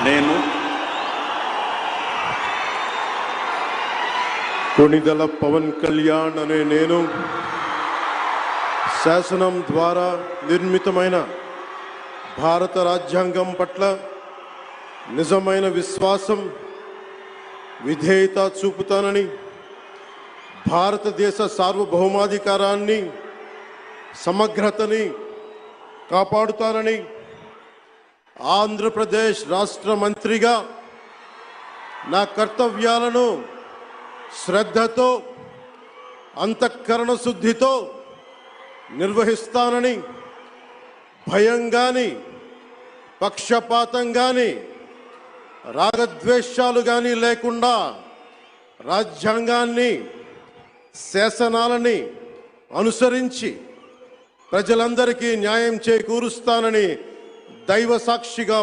నేను కొణిదెల పవన్ కళ్యాణ్ అనే నేను శాసనం ద్వారా నిర్మితమైన భారత రాజ్యాంగం పట్ల నిజమైన విశ్వాసం విధేయత చూపుతానని, భారతదేశ సార్వభౌమాధికారాన్ని సమగ్రతని కాపాడుతానని, ఆంధ్రప్రదేశ్ రాష్ట్ర మంత్రిగా నా కర్తవ్యాలను శ్రద్ధతో అంతఃకరణ శుద్ధితో నిర్వహిస్తానని, భయం గాని పక్షపాతం గాని రాగద్వేషాలు గాని లేకుండా రాజ్యాంగాన్ని శాసనాలని అనుసరించి ప్రజలందరికీ న్యాయం చేకూరుస్తానని దైవ సాక్షిగా